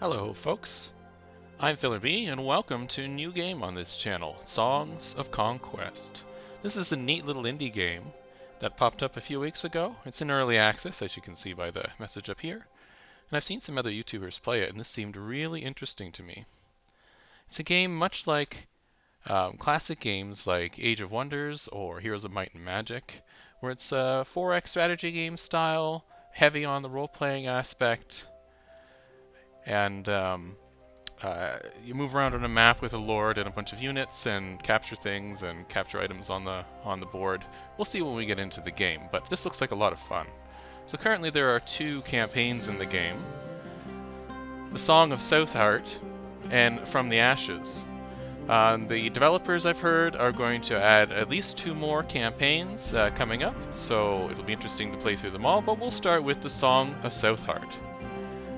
Hello folks, I'm Filler B and welcome to a new game on this channel, Songs of Conquest. This is a neat little indie game that popped up a few weeks ago. It's in early access, as you can see by the message up here, and I've seen some other YouTubers play it and this seemed really interesting to me. It's a game much like classic games like Age of Wonders or Heroes of Might and Magic, where it's a 4X strategy game style, heavy on the role-playing aspect, and you move around on a map with a lord and a bunch of units and capture things and capture items on the board. We'll see when we get into the game, but this looks like a lot of fun. So currently there are two campaigns in the game. The Song of Stoutheart and From the Ashes. The developers, I've heard, are going to add at least two more campaigns coming up, so it'll be interesting to play through them all, but we'll start with the Song of Stoutheart.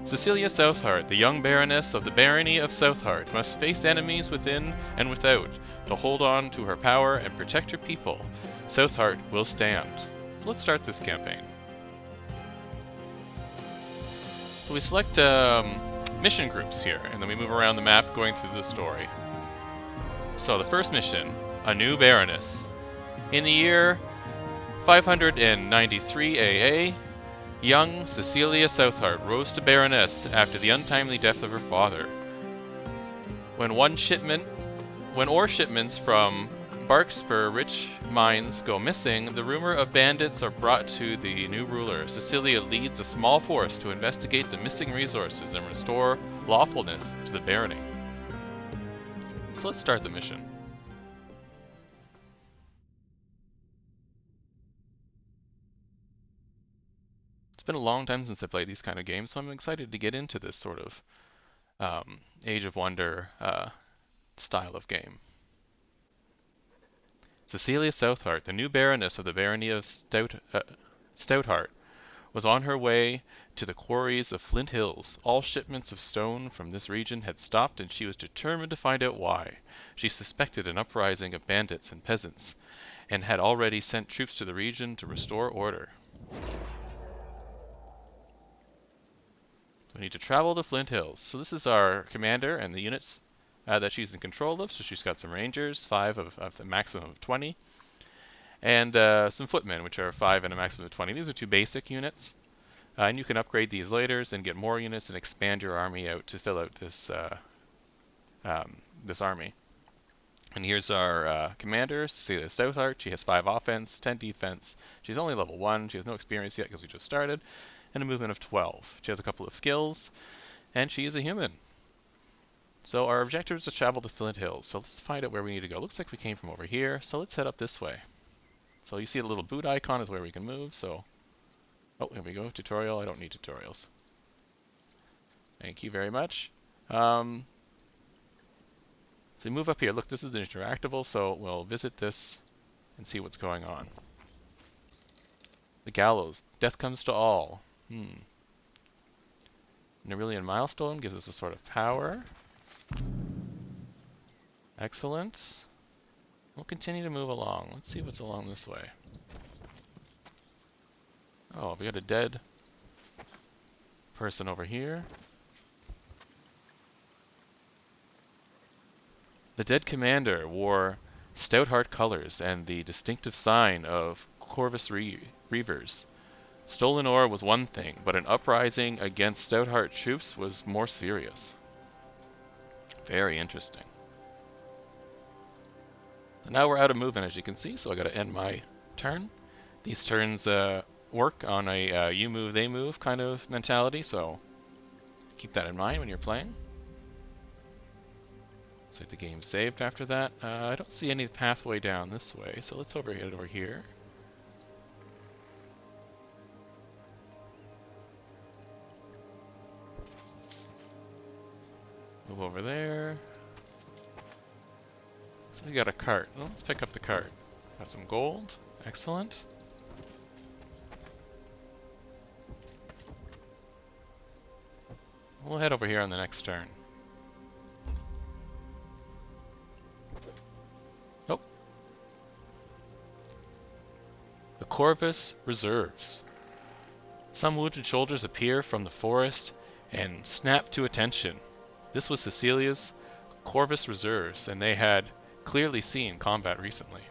Cecilia Stoutheart, the young baroness of the barony of Stoutheart, must face enemies within and without to hold on to her power and protect her people. Stoutheart will stand. So let's start this campaign. So we select mission groups here, and then we move around the map going through the story. So the first mission, a new baroness. In the year 593 AA, young Cecilia Stoutheart rose to baroness after the untimely death of her father. When ore shipments from Barkspur rich mines go missing, the rumor of bandits are brought to the new ruler. Cecilia leads a small force to investigate the missing resources and restore lawfulness to the barony. So let's start the mission. It's been a long time since I played these kind of games, so I'm excited to get into this sort of Age of Wonder style of game. Cecilia Stoutheart, the new baroness of the barony of Stoutheart, was on her way to the quarries of Flint Hills. All shipments of stone from this region had stopped, and she was determined to find out why. She suspected an uprising of bandits and peasants, and had already sent troops to the region to restore order. We need to travel to Flint Hills. So this is our commander and the units that she's in control of. So she's got some rangers, 5 of the maximum of 20, and some footmen, which are 5 and a maximum of 20. These are 2 basic units, and you can upgrade these later and get more units and expand your army out to fill out this this army. And here's our commander, Cecilia Stoutheart. She has 5 offense, 10 defense. She's only level 1. She has no experience yet because we just started. And a movement of 12. She has a couple of skills, and she is a human. So our objective is to travel to Flint Hills. So let's find out where we need to go. Looks like we came from over here, so let's head up this way. So you see the little boot icon is where we can move, so... Oh, here we go, tutorial. I don't need tutorials. Thank you very much. So we move up here. Look, this is interactable, so we'll visit this and see what's going on. The gallows. Death comes to all. An Aurelian milestone gives us a sort of power. Excellent. We'll continue to move along. Let's see what's along this way. Oh, we got a dead person over here. The dead commander wore Stoutheart colors and the distinctive sign of Corvus Reavers. Stolen ore was one thing, but an uprising against Stoutheart troops was more serious. Very interesting. So now we're out of movement, as you can see, so I gotta end my turn. These turns work on a you move, they move kind of mentality, so keep that in mind when you're playing. Looks like the game's saved after that. I don't see any pathway down this way, so let's head over here. Move over there. So we got a cart. Well, let's pick up the cart. Got some gold. Excellent. We'll head over here on the next turn. Nope. The Corvus Reserves. Some wounded soldiers appear from the forest and snapped to attention. This was Cecilia's Corvus Reserves, and they had clearly seen combat recently.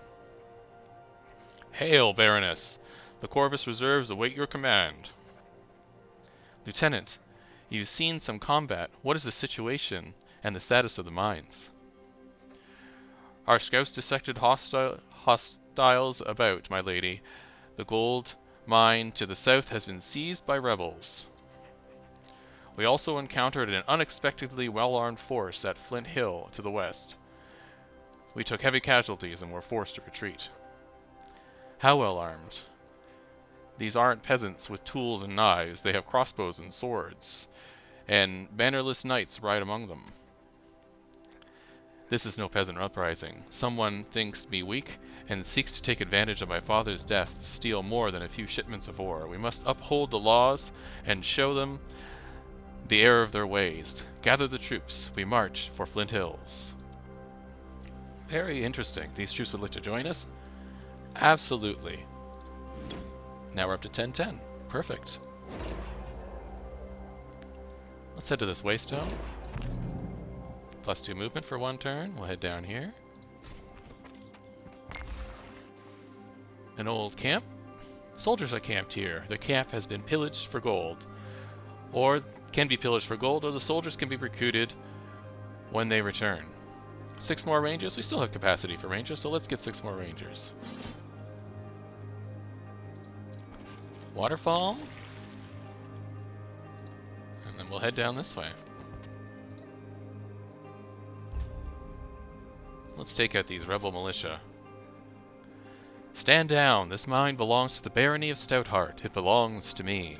Hail, Baroness! The Corvus Reserves await your command. Lieutenant, you've seen some combat. What is the situation and the status of the mines? Our scouts detected hostiles about, my lady. The gold mine to the south has been seized by rebels. We also encountered an unexpectedly well-armed force at Flint Hill to the west. We took heavy casualties and were forced to retreat. How well armed? These aren't peasants with tools and knives, they have crossbows and swords, and bannerless knights ride among them. This is no peasant uprising. Someone thinks me weak and seeks to take advantage of my father's death to steal more than a few shipments of ore. We must uphold the laws and show them the error of their ways. Gather the troops. We march for Flint Hills. Very interesting. These troops would like to join us? Absolutely. Now we're up to 1010. Perfect. Let's head to this waystone. +2 movement for 1 turn. We'll head down here. An old camp. Soldiers are camped here. Their camp has been pillaged for gold. Or can be pillaged for gold, or the soldiers can be recruited when they return. 6 more rangers. We still have capacity for rangers, so let's get 6 more rangers. Waterfall. And then we'll head down this way. Let's take out these rebel militia. Stand down! This mine belongs to the barony of Stoutheart. It belongs to me.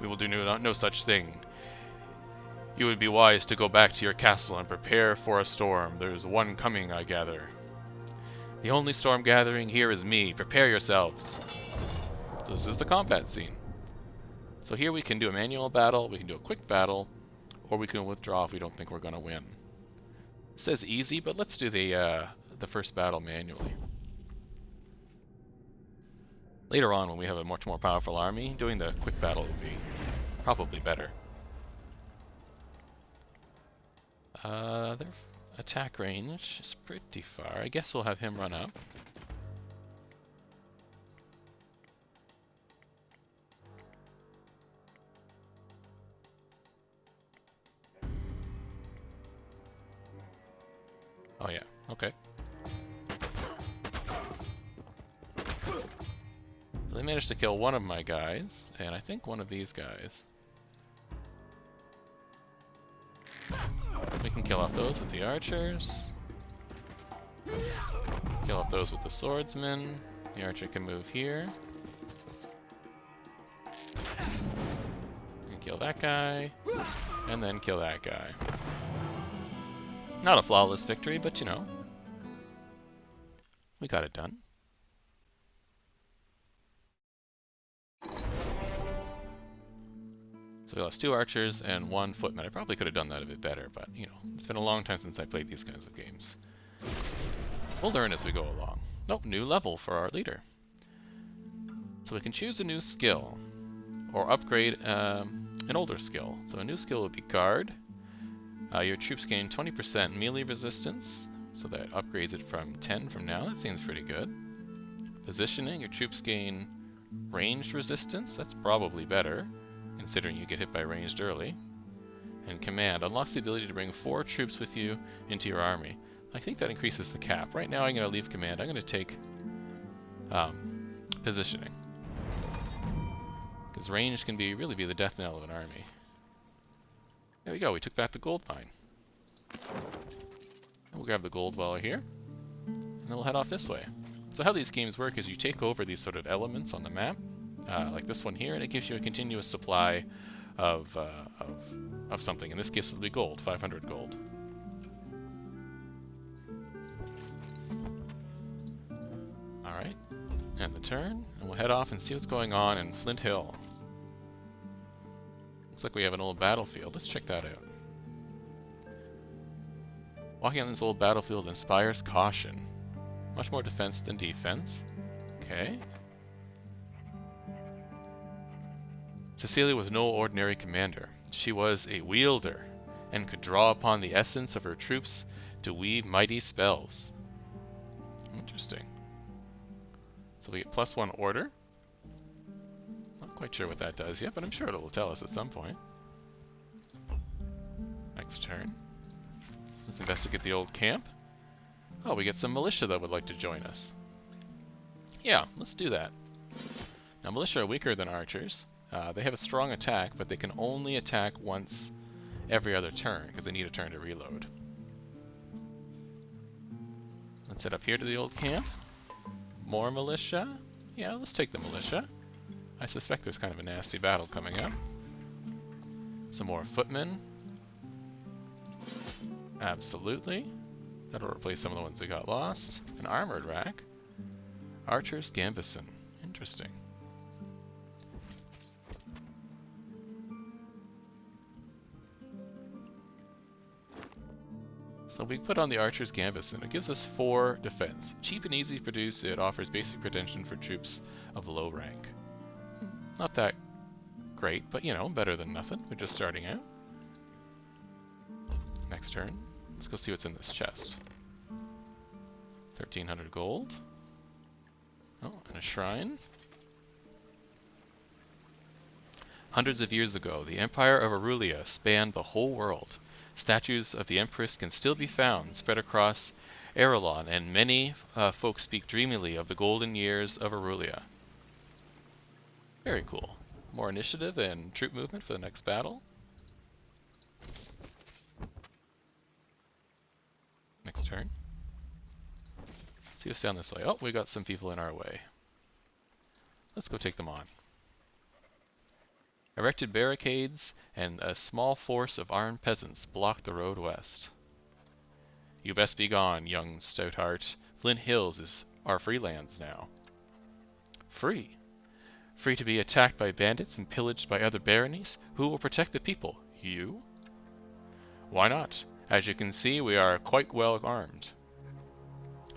We will do no such thing. You would be wise to go back to your castle and prepare for a storm. There is one coming, I gather. The only storm gathering here is me. Prepare yourselves. This is the combat scene. So here we can do a manual battle, we can do a quick battle, or we can withdraw if we don't think we're going to win. It says easy, but let's do the first battle manually. Later on, when we have a much more powerful army, doing the quick battle would be probably better. Their attack range is pretty far. I guess we'll have him run up. Oh yeah, okay. So they managed to kill one of my guys, and I think one of these guys. We can kill off those with the archers. Kill off those with the swordsmen. The archer can move here. And kill that guy. And then kill that guy. Not a flawless victory, but you know, we got it done. So we lost 2 archers and 1 footman. I probably could have done that a bit better, but you know, it's been a long time since I played these kinds of games. We'll learn as we go along. Nope, new level for our leader. So we can choose a new skill, or upgrade an older skill. So a new skill would be Guard. Your troops gain 20% melee resistance, so that upgrades it from 10 from now. That seems pretty good. Positioning, your troops gain ranged resistance. That's probably better, considering you get hit by ranged early. And Command unlocks the ability to bring 4 troops with you into your army. I think that increases the cap. Right now I'm going to leave Command. I'm going to take Positioning, because ranged can really be the death knell of an army. There we go, we took back the gold mine. And we'll grab the gold while we're here, and then we'll head off this way. So how these games work is you take over these sort of elements on the map, like this one here, and it gives you a continuous supply of something. In this case it will be gold, 500 gold. Alright, and the turn, and we'll head off and see what's going on in Flint Hill. Looks like we have an old battlefield. Let's check that out. Walking on this old battlefield inspires caution. Much more defense than defense. Okay. Cecilia was no ordinary commander. She was a wielder, and could draw upon the essence of her troops to weave mighty spells. Interesting. So we get +1 order. Not quite sure what that does yet, but I'm sure it'll tell us at some point. Next turn. Let's investigate the old camp. Oh, we get some militia that would like to join us. Yeah, let's do that. Now, militia are weaker than archers. They have a strong attack, but they can only attack once every other turn, because they need a turn to reload. Let's head up here to the old camp. More militia? Yeah, let's take the militia. I suspect there's kind of a nasty battle coming up. Some more footmen. Absolutely. That'll replace some of the ones we got lost. An armored rack. Archer's Gambeson. Interesting. So we put on the Archer's Gambeson. It gives us 4 defense. Cheap and easy to produce, it offers basic protection for troops of low rank. Not that great, but you know, better than nothing. We're just starting out. Next turn. Let's go see what's in this chest. 1,300 gold. Oh, and a shrine. Hundreds of years ago, the Empire of Aurelia spanned the whole world. Statues of the Empress can still be found, spread across Arelon, and many folks speak dreamily of the golden years of Aurelia. Very cool. More initiative and troop movement for the next battle. Next turn. See what's down this way. Oh, we got some people in our way. Let's go take them on. Erected barricades and a small force of armed peasants blocked the road west. You best be gone, young Stoutheart. Flint Hills is our free lands now. Free? Free to be attacked by bandits and pillaged by other baronies? Who will protect the people? You? Why not? As you can see, we are quite well armed.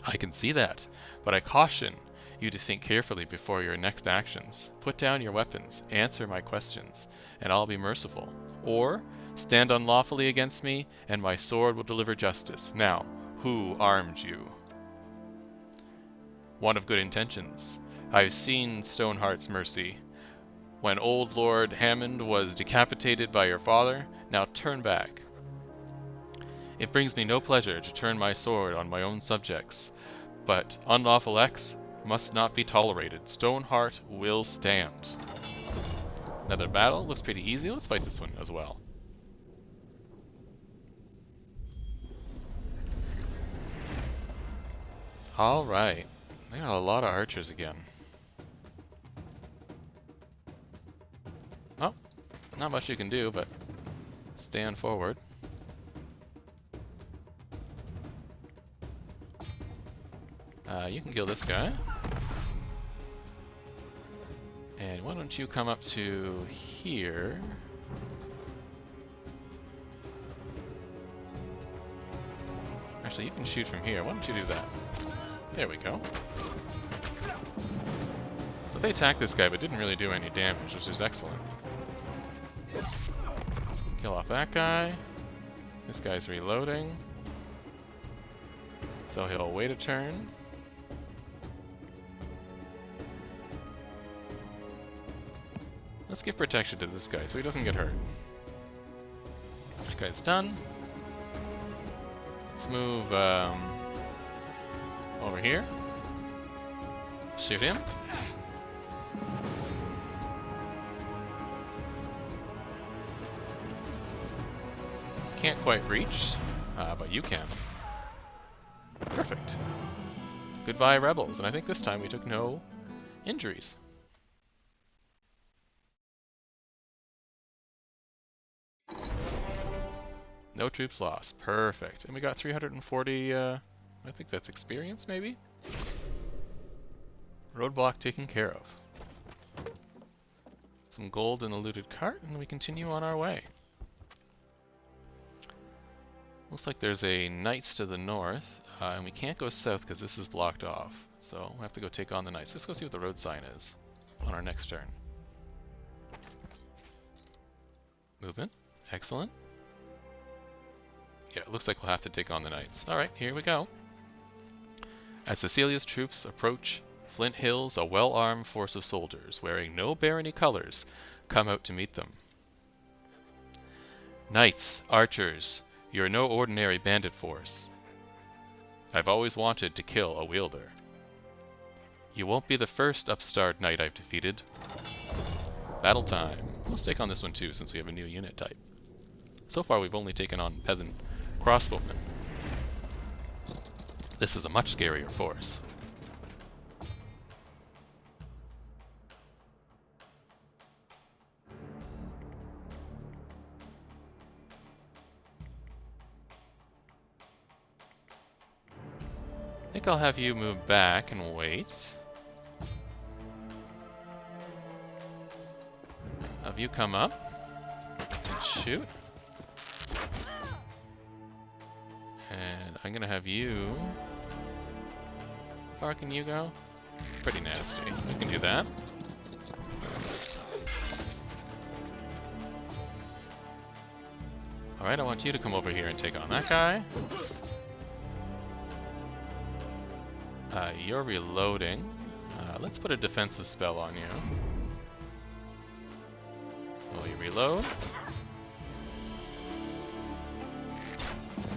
I can see that, but I caution you to think carefully before your next actions. Put down your weapons, answer my questions, and I'll be merciful. Or, stand unlawfully against me, and my sword will deliver justice. Now, who armed you? One of good intentions. I've seen Stoneheart's mercy. When old Lord Hammond was decapitated by your father, now turn back. It brings me no pleasure to turn my sword on my own subjects, but unlawful acts must not be tolerated. Stoneheart will stand. Another battle. Looks pretty easy. Let's fight this one as well. Alright. They got a lot of archers again. Oh, not much you can do, but stand forward. You can kill this guy. And why don't you come up to here? Actually, you can shoot from here. Why don't you do that? There we go. So they attacked this guy, but didn't really do any damage, which is excellent. Kill off that guy. This guy's reloading. So he'll wait a turn. Let's give protection to this guy so he doesn't get hurt. That guy's done. Let's move over here. Shoot him. Can't quite reach, but you can. Perfect. Goodbye, rebels. And I think this time we took no injuries. No troops lost. Perfect. And we got 340, I think that's experience, maybe? Roadblock taken care of. Some gold in the looted cart, and we continue on our way. Looks like there's a knights to the north, and we can't go south because this is blocked off. So we'll have to go take on the knights. Let's go see what the road sign is on our next turn. Movement. Excellent. Yeah, it looks like we'll have to take on the knights. Alright, here we go. As Cecilia's troops approach Flint Hills, a well-armed force of soldiers, wearing no barony colors, come out to meet them. Knights, archers, you're no ordinary bandit force. I've always wanted to kill a wielder. You won't be the first upstart knight I've defeated. Battle time. Let's take on this one too, since we have a new unit type. So far we've only taken on peasant crossbowmen. This is a much scarier force. I think I'll have you move back and wait. Have you come up and shoot. And I'm gonna have you... How far can you go? Pretty nasty. You can do that. Alright, I want you to come over here and take on that guy. You're reloading. Let's put a defensive spell on you. Will you reload?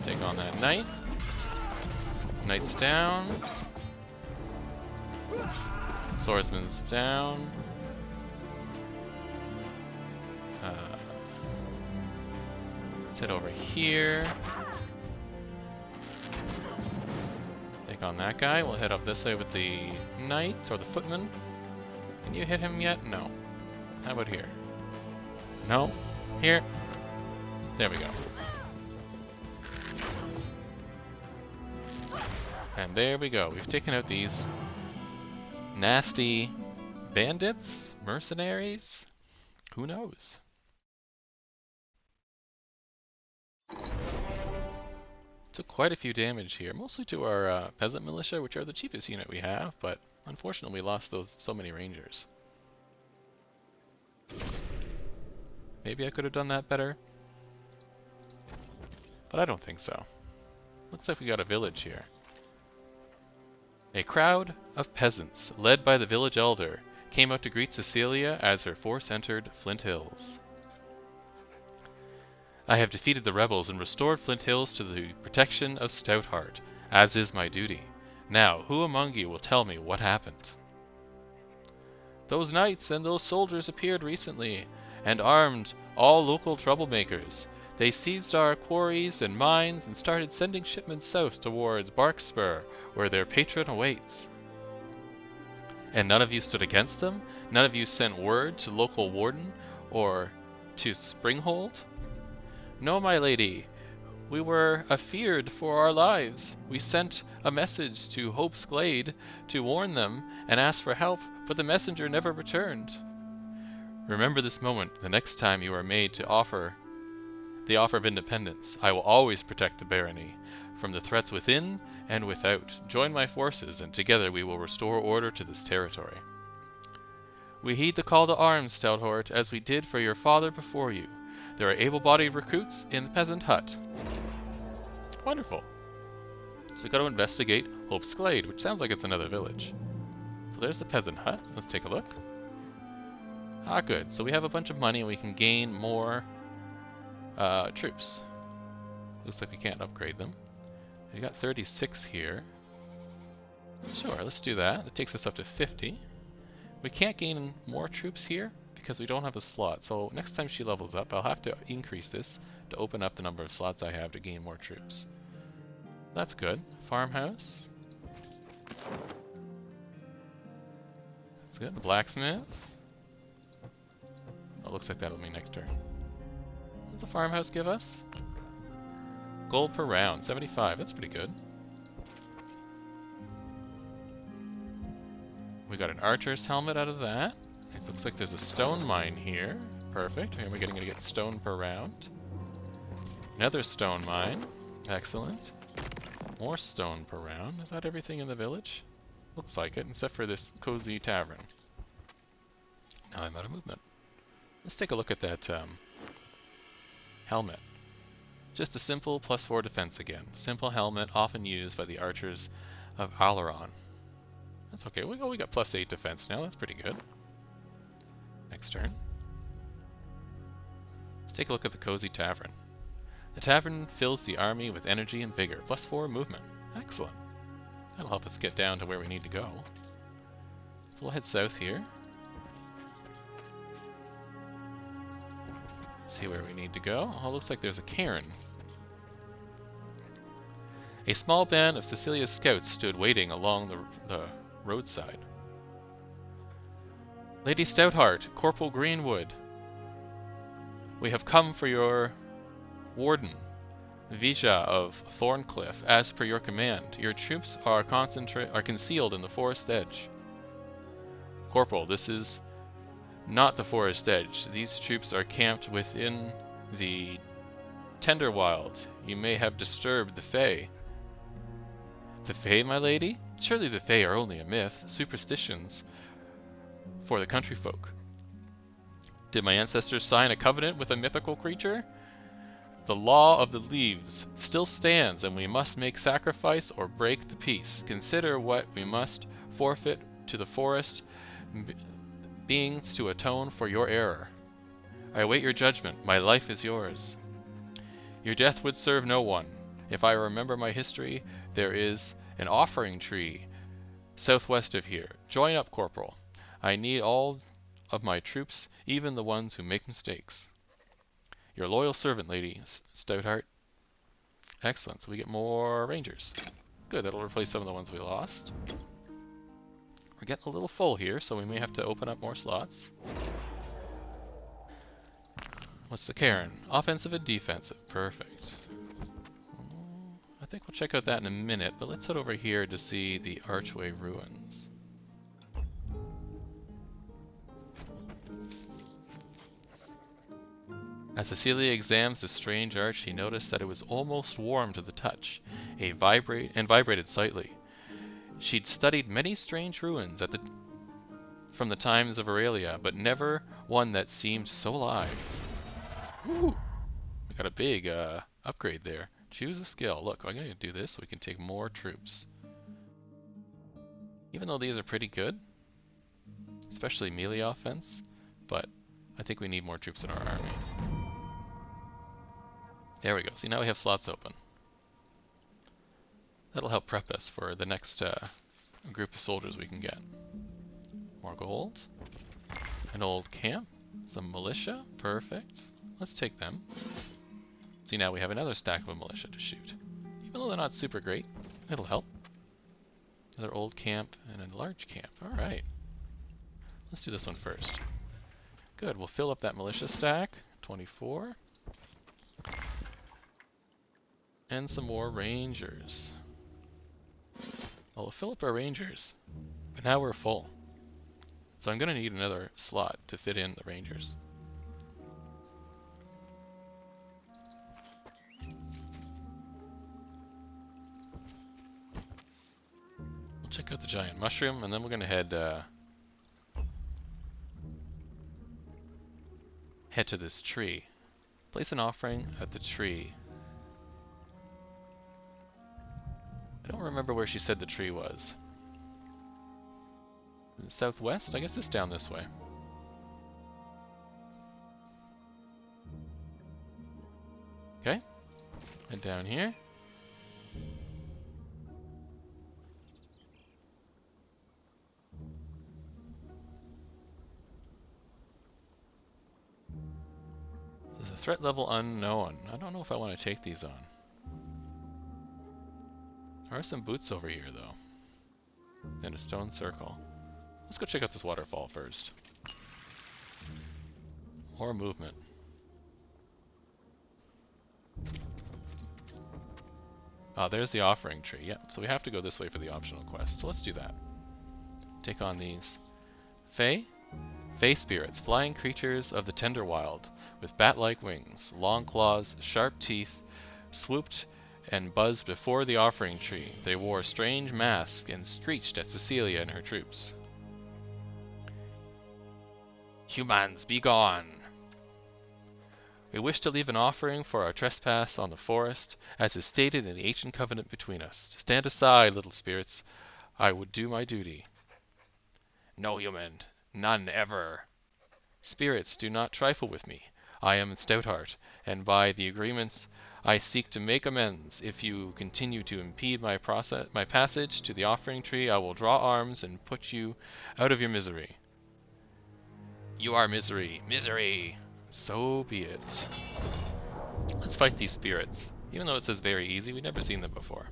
Take on that knight. Knight's down. Swordsman's down. Let's head over here. Take on that guy. We'll head up this way with the knight or the footman. Can you hit him yet? No. How about here? No. Here. There we go. And there we go. We've taken out these nasty bandits, mercenaries. Who knows? Took quite a few damage here, mostly to our peasant militia, which are the cheapest unit we have, but unfortunately we lost so many rangers. Maybe I could have done that better, but I don't think so. Looks like we got a village here. A crowd of peasants, led by the village elder, came out to greet Cecilia as her force entered Flint Hills. I have defeated the rebels and restored Flint Hills to the protection of Stoutheart, as is my duty. Now, who among you will tell me what happened? Those knights and those soldiers appeared recently, and armed all local troublemakers. They seized our quarries and mines and started sending shipments south towards Barkspur, where their patron awaits. And none of you stood against them? None of you sent word to local warden or to Springhold? No, my lady. We were afeared for our lives. We sent a message to Hope's Glade to warn them and ask for help, but the messenger never returned. Remember this moment the next time you are made to offer the offer of independence. I will always protect the barony from the threats within and without. Join my forces, and together we will restore order to this territory. We heed the call to arms, Stoutheart, as we did for your father before you. There are able-bodied recruits in the peasant hut. Wonderful. So we got to investigate Hope's Glade, which sounds like it's another village. So there's the peasant hut. Let's take a look. Ah, good. So we have a bunch of money and we can gain more troops. Looks like we can't upgrade them. We got 36 here. Sure, let's do that. That takes us up to 50. We can't gain more troops here because we don't have a slot. So next time she levels up, I'll have to increase this to open up the number of slots I have to gain more troops. That's good. Farmhouse. That's good. Blacksmith. Oh, looks like that'll be next turn. What does the farmhouse give us? Gold per round, 75. That's pretty good. We got an archer's helmet out of that. It looks like there's a stone mine here. Perfect. And we're gonna get stone per round. Another stone mine. Excellent. More stone per round. Is that everything in the village? Looks like it, except for this cozy tavern. Now I'm out of movement. Let's take a look at that Helmet. Just a simple +4 defense again. Simple helmet, often used by the archers of Alaron. That's okay. We got +8 defense now. That's pretty good. Next turn. Let's take a look at the Cozy Tavern. The tavern fills the army with energy and vigor. +4 movement. Excellent. That'll help us get down to where we need to go. So we'll head south here. See where we need to go. Oh, looks like there's a cairn. A small band of Cecilia's scouts stood waiting along the roadside. Lady Stoutheart, Corporal Greenwood, we have come for your warden, Vija of Thorncliffe, as per your command. Your troops are concealed in the forest edge. Corporal, this is not the forest edge. These troops are camped within the Tenderwild. You may have disturbed the Fae. The Fae, my lady? Surely the Fae are only a myth, superstitions for the country folk. Did my ancestors sign a covenant with a mythical creature? The law of the leaves still stands, and we must make sacrifice or break the peace. Consider what we must forfeit to the forest beings to atone for your error. I await your judgment. My life is yours. Your death would serve no one. If I remember my history, there is an offering tree southwest of here. Join up, Corporal. I need all of my troops, even the ones who make mistakes. Your loyal servant, Lady Stoutheart. Excellent, so we get more rangers. Good, that'll replace some of the ones we lost. We're getting a little full here, so we may have to open up more slots. What's the cairn? Offensive and defensive. Perfect. I think we'll check out that in a minute, but let's head over here to see the Archway Ruins. As Cecilia examines the strange arch, she noticed that it was almost warm to the touch, and vibrated slightly. She'd studied many strange ruins from the times of Aurelia, but never one that seemed so alive. Ooh, we got a big upgrade there. Choose a skill. Look, I'm going to do this so we can take more troops. Even though these are pretty good, especially melee offense, but I think we need more troops in our army. There we go. See, now we have slots open. That'll help prep us for the next group of soldiers we can get. More gold. An old camp. Some militia. Perfect. Let's take them. See, now we have another stack of a militia to shoot. Even though they're not super great, it'll help. Another old camp and a large camp. Alright. Let's do this one first. Good. We'll fill up that militia stack. 24. And some more rangers. Well, we'll fill up our rangers, but now we're full. So I'm going to need another slot to fit in the rangers. We'll check out the giant mushroom, and then we're going to head to this tree. Place an offering at the tree. I don't remember where she said the tree was. Southwest? I guess it's down this way. Okay. And down here. There's a threat level unknown. I don't know if I want to take these on. There are some boots over here, though. And a stone circle. Let's go check out this waterfall first. More movement. Ah, there's the offering tree. Yep, so we have to go this way for the optional quest. So let's do that. Take on these. Fae? Fae spirits, flying creatures of the Tenderwild, with bat-like wings, long claws, sharp teeth, swooped and buzzed before the offering tree. They wore strange masks and screeched at Cecilia and her troops. Humans, be gone! We wish to leave an offering for our trespass on the forest, as is stated in the ancient covenant between us. Stand aside, little spirits. I would do my duty. No human, none ever. Spirits, do not trifle with me. I am Stoutheart, and by the agreements I seek to make amends. If you continue to impede my passage to the offering tree, I will draw arms and put you out of your misery. You are misery, misery! So be it. Let's fight these spirits. Even though it says very easy, we've never seen them before.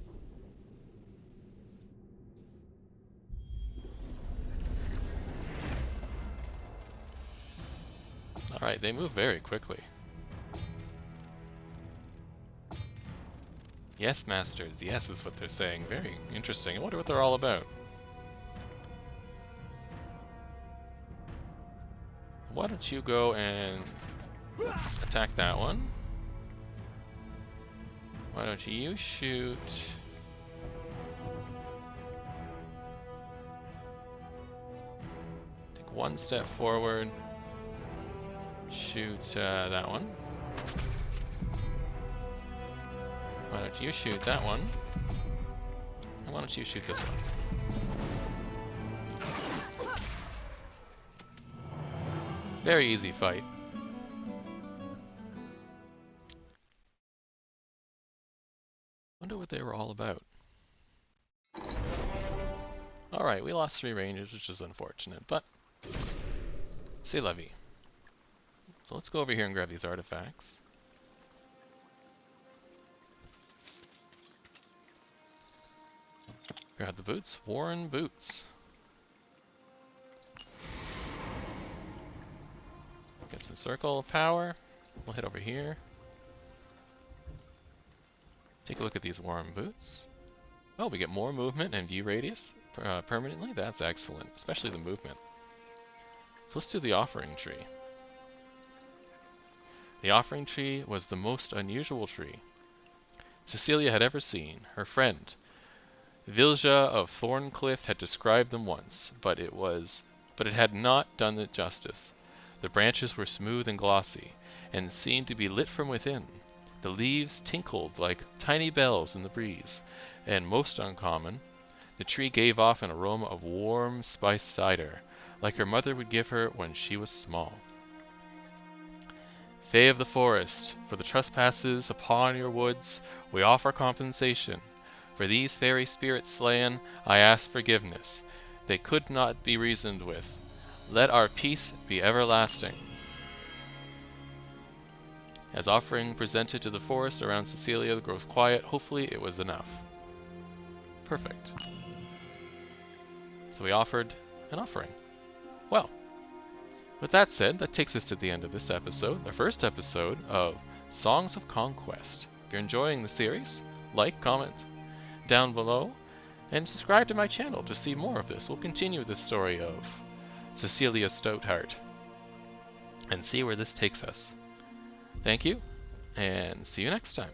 Alright, they move very quickly. Yes, masters, yes is what they're saying. Very interesting. I wonder what they're all about. Why don't you go and attack that one? Why don't you shoot... Take one step forward. Shoot that one. Why don't you shoot that one? And why don't you shoot this one? Very easy fight. Wonder what they were all about. Alright, we lost 3 rangers, which is unfortunate, but c'est la vie. So let's go over here and grab these artifacts. Grab the boots. Worn boots. Get some circle of power. We'll head over here. Take a look at these worn boots. Oh, we get more movement and view radius permanently. That's excellent, especially the movement. So let's do the offering tree. The offering tree was the most unusual tree Cecilia had ever seen. Her friend, Vilja of Thorncliff, had described them once, but it had not done it justice. The branches were smooth and glossy, and seemed to be lit from within. The leaves tinkled like tiny bells in the breeze, and most uncommon, the tree gave off an aroma of warm spiced cider, like her mother would give her when she was small. Fae of the forest, for the trespasses upon your woods, we offer compensation. For these fairy spirits slain, I ask forgiveness. They could not be reasoned with. Let our peace be everlasting. As offering presented to the forest around Cecilia grows quiet, hopefully it was enough. Perfect. So we offered an offering. Well, with that said, that takes us to the end of this episode, the first episode of Songs of Conquest. If you're enjoying the series, like, comment down below, and subscribe to my channel to see more of this. We'll continue the story of Cecilia Stoutheart and see where this takes us. Thank you, and see you next time.